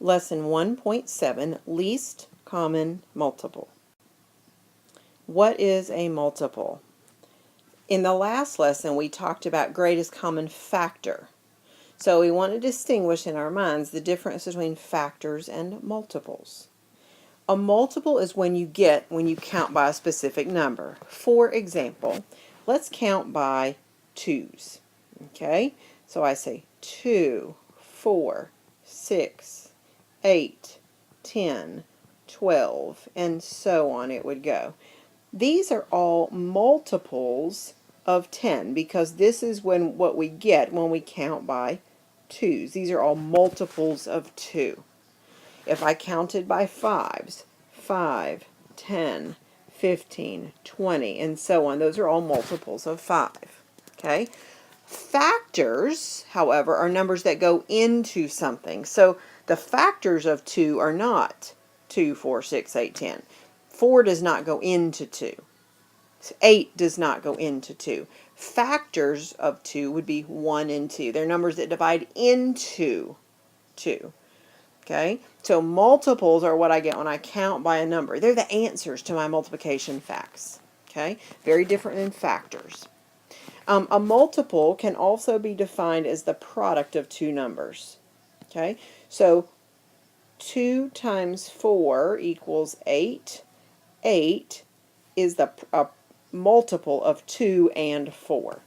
Lesson 1.7, Least Common Multiple. What is a multiple? In the last lesson, we talked about greatest common factor. So we want to distinguish in our minds the difference between factors and multiples. A multiple is when you count by a specific number. For example, let's count by twos. Okay, so I say 2, 4, 6, 8, 10, 12, and so on it would go. These are all multiples of 10 because this is what we get when we count by twos. These are all multiples of 2. If I counted by fives, 5, 10, 15, 20, and so on, those are all multiples of 5. Okay? Factors, however, are numbers that go into something. So the factors of 2 are not 2, 4, 6, 8, 10. 4 does not go into 2. 8 does not go into 2. Factors of 2 would be 1 and 2. They're numbers that divide into 2. Okay? So multiples are what I get when I count by a number. They're the answers to my multiplication facts. Okay? Very different than factors. A multiple can also be defined as the product of two numbers. Okay? So 2 times 4 equals 8. 8 is the multiple of 2 and 4.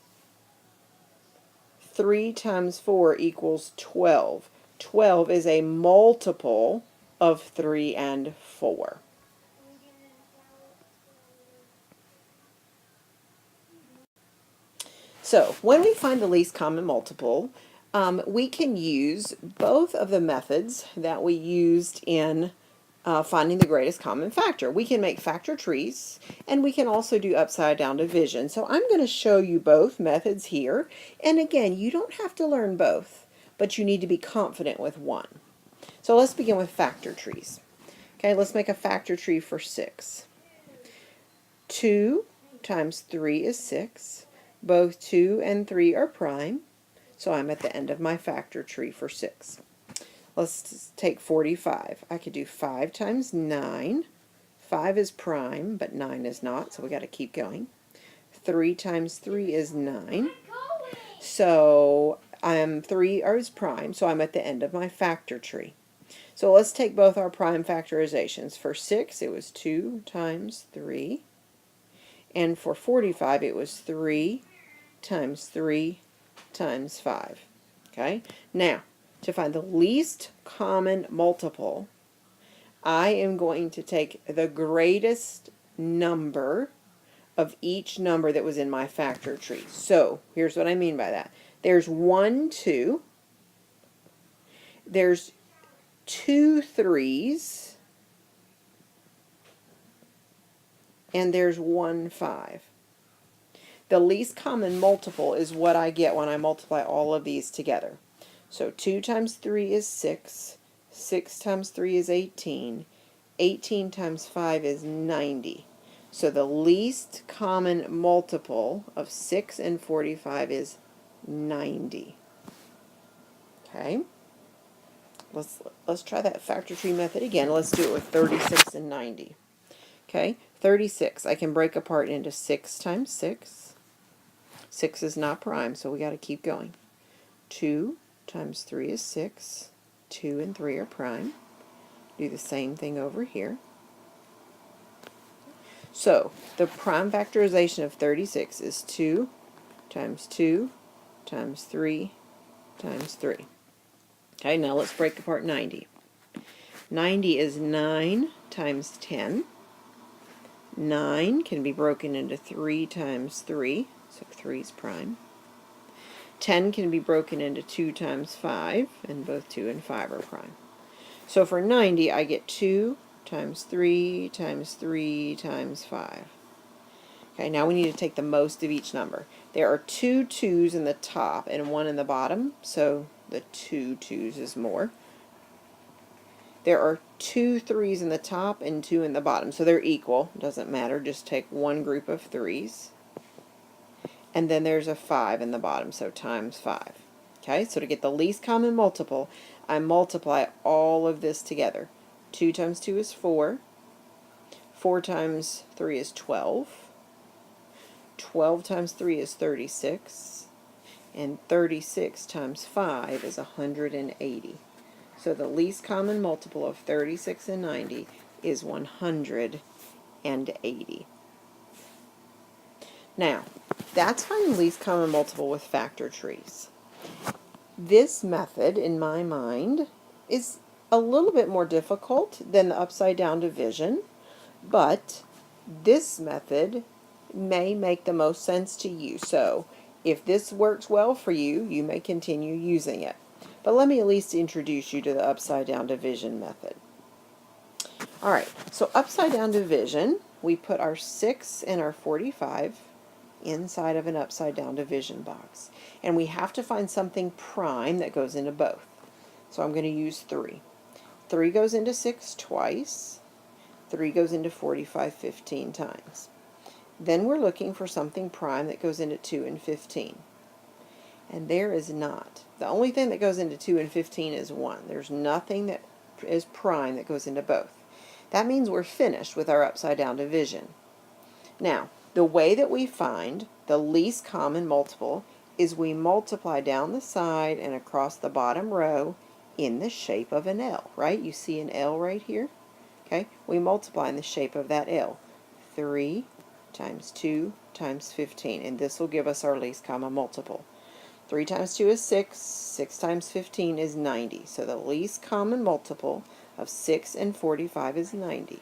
3 times 4 equals 12. 12 is a multiple of 3 and 4. So, when we find the least common multiple, we can use both of the methods that we used in finding the greatest common factor. We can make factor trees, and we can also do upside down division. So I'm going to show you both methods here. And again, you don't have to learn both, but you need to be confident with one. So let's begin with factor trees. Okay, let's make a factor tree for 6. 2 times 3 is 6. Both 2 and 3 are prime, so I'm at the end of my factor tree for 6. Let's take 45. I could do 5 times 9. 5 is prime, but 9 is not, so we got to keep going. 3 times 3 is 9. So 3 is prime, so I'm at the end of my factor tree. So let's take both our prime factorizations. For 6, it was 2 times 3. And for 45, it was 3 times 3 times 5. Okay? Now, to find the least common multiple, I am going to take the greatest number of each number that was in my factor tree. So, here's what I mean by that. There's 1, 2. There's 2 3s. And there's 1 5. The least common multiple is what I get when I multiply all of these together. So 2 times 3 is 6. 6 times 3 is 18. 18 times 5 is 90. So the least common multiple of 6 and 45 is 90. Okay? Let's try that factor tree method again. Let's do it with 36 and 90. Okay? 36, I can break apart into 6 times 6. 6 is not prime, so we got to keep going. 2 times 3 is 6. 2 and 3 are prime. Do the same thing over here. So, the prime factorization of 36 is 2 times 2 times 3 times 3. Okay, now let's break apart 90. 90 is 9 times 10. 9 can be broken into 3 times 3, so 3 is prime. 10 can be broken into 2 times 5, and both 2 and 5 are prime. So for 90, I get 2 times 3 times 3 times 5. Okay, now we need to take the most of each number. There are 2 2's in the top and 1 in the bottom, so the 2 2's is more. There are 2 3's in the top and 2 in the bottom, so they're equal. Doesn't matter, just take one group of 3's. And then there's a 5 in the bottom, so times 5. Okay, so to get the least common multiple, I multiply all of this together. 2 times 2 is 4. 4 times 3 is 12. 12 times 3 is 36. And 36 times 5 is 180. So the least common multiple of 36 and 90 is 180. Now, that's finding the least common multiple with factor trees. This method, in my mind, is a little bit more difficult than the upside down division, but this method may make the most sense to you. So if this works well for you, you may continue using it. But let me at least introduce you to the upside down division method. All right, so upside down division, we put our 6 and our 45 inside of an upside down division box. And we have to find something prime that goes into both. So I'm going to use 3. 3 goes into 6 twice. 3 goes into 45 15 times. Then we're looking for something prime that goes into 2 and 15. And there is not. The only thing that goes into 2 and 15 is 1. There's nothing that is prime that goes into both. That means we're finished with our upside down division. Now, the way that we find the least common multiple is we multiply down the side and across the bottom row in the shape of an L, right? You see an L right here? Okay, we multiply in the shape of that L. 3 times 2 times 15, and this will give us our least common multiple. 3 times 2 is 6, 6 times 15 is 90. So the least common multiple of 6 and 45 is 90.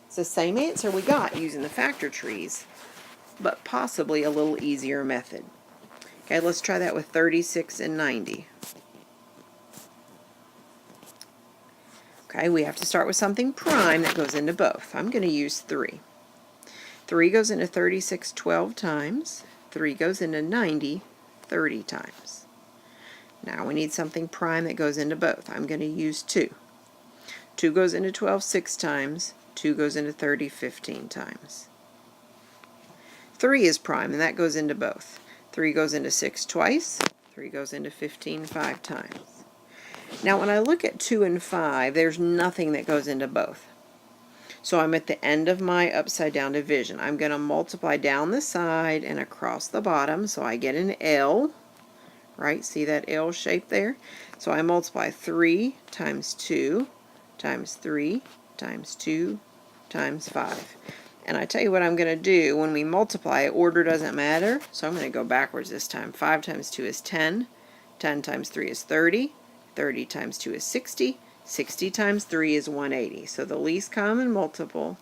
It's the same answer we got using the factor trees, but possibly a little easier method. Okay, let's try that with 36 and 90. Okay, we have to start with something prime that goes into both. I'm going to use 3. 3 goes into 36 12 times. 3 goes into 90 30 times. Now we need something prime that goes into both. I'm going to use 2. 2 goes into 12 6 times. 2 goes into 30 15 times. 3 is prime, and that goes into both. 3 goes into 6 twice. 3 goes into 15 5 times. Now when I look at 2 and 5, there's nothing that goes into both. So I'm at the end of my upside down division. I'm going to multiply down the side and across the bottom, so I get an L, right? See that L shape there? So I multiply 3 times 2 times 3 times 2 times 5. And I tell you what I'm going to do when we multiply, order doesn't matter, so I'm going to go backwards this time. 5 times 2 is 10, 10 times 3 is 30, 30 times 2 is 60, 60 times 3 is 180. So the least common multiple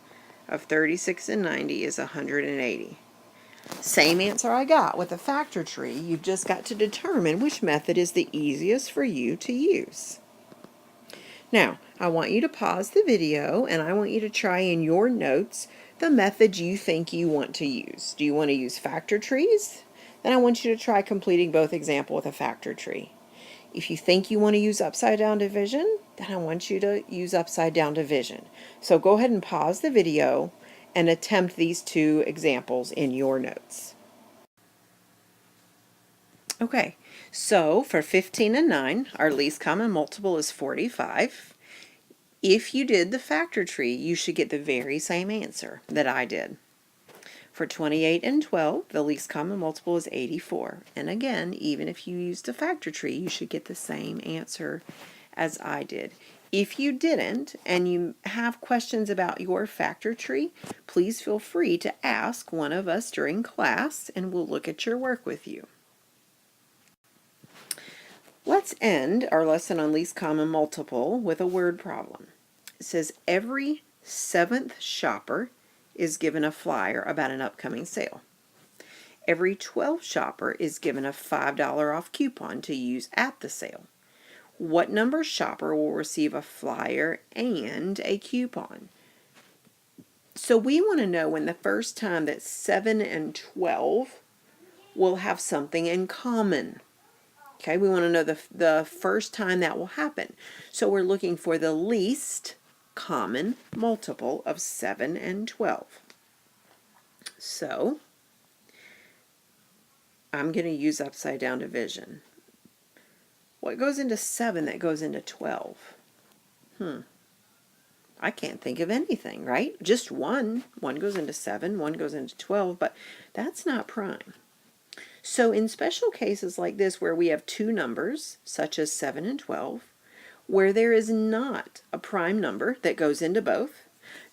of 36 and 90 is 180. Same answer I got with a factor tree. You've just got to determine which method is the easiest for you to use. Now, I want you to pause the video and I want you to try in your notes the method you think you want to use. Do you want to use factor trees? Then I want you to try completing both examples with a factor tree. If you think you want to use upside down division, then I want you to use upside down division. So go ahead and pause the video and attempt these 2 examples in your notes. Okay, so for 15 and 9, our least common multiple is 45. If you did the factor tree, you should get the very same answer that I did. For 28 and 12, the least common multiple is 84. And again, even if you used a factor tree, you should get the same answer as I did. If you didn't, and you have questions about your factor tree, please feel free to ask one of us during class, and we'll look at your work with you. Let's end our lesson on least common multiple with a word problem. It says every 7th shopper is given a flyer about an upcoming sale. Every 12th shopper is given a $5 off coupon to use at the sale. What number shopper will receive a flyer and a coupon? So we want to know when the first time that 7 and 12 will have something in common. Okay, we want to know the first time that will happen. So we're looking for the least common multiple of 7 and 12. So I'm going to use upside down division. What goes into 7 that goes into 12? I can't think of anything, right? Just one. One goes into 7, one goes into 12, but that's not prime. So in special cases like this where we have two numbers, such as 7 and 12, where there is not a prime number that goes into both,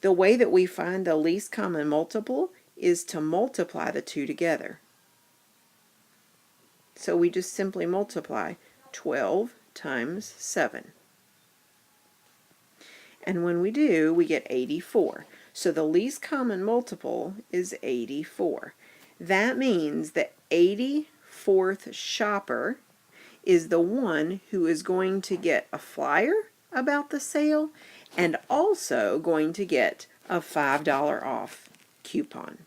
the way that we find the least common multiple is to multiply the two together. So we just simply multiply 12 times 7. And when we do, we get 84. So the least common multiple is 84. That means the 84th shopper is the one who is going to get a flyer about the sale and also going to get a $5 off coupon.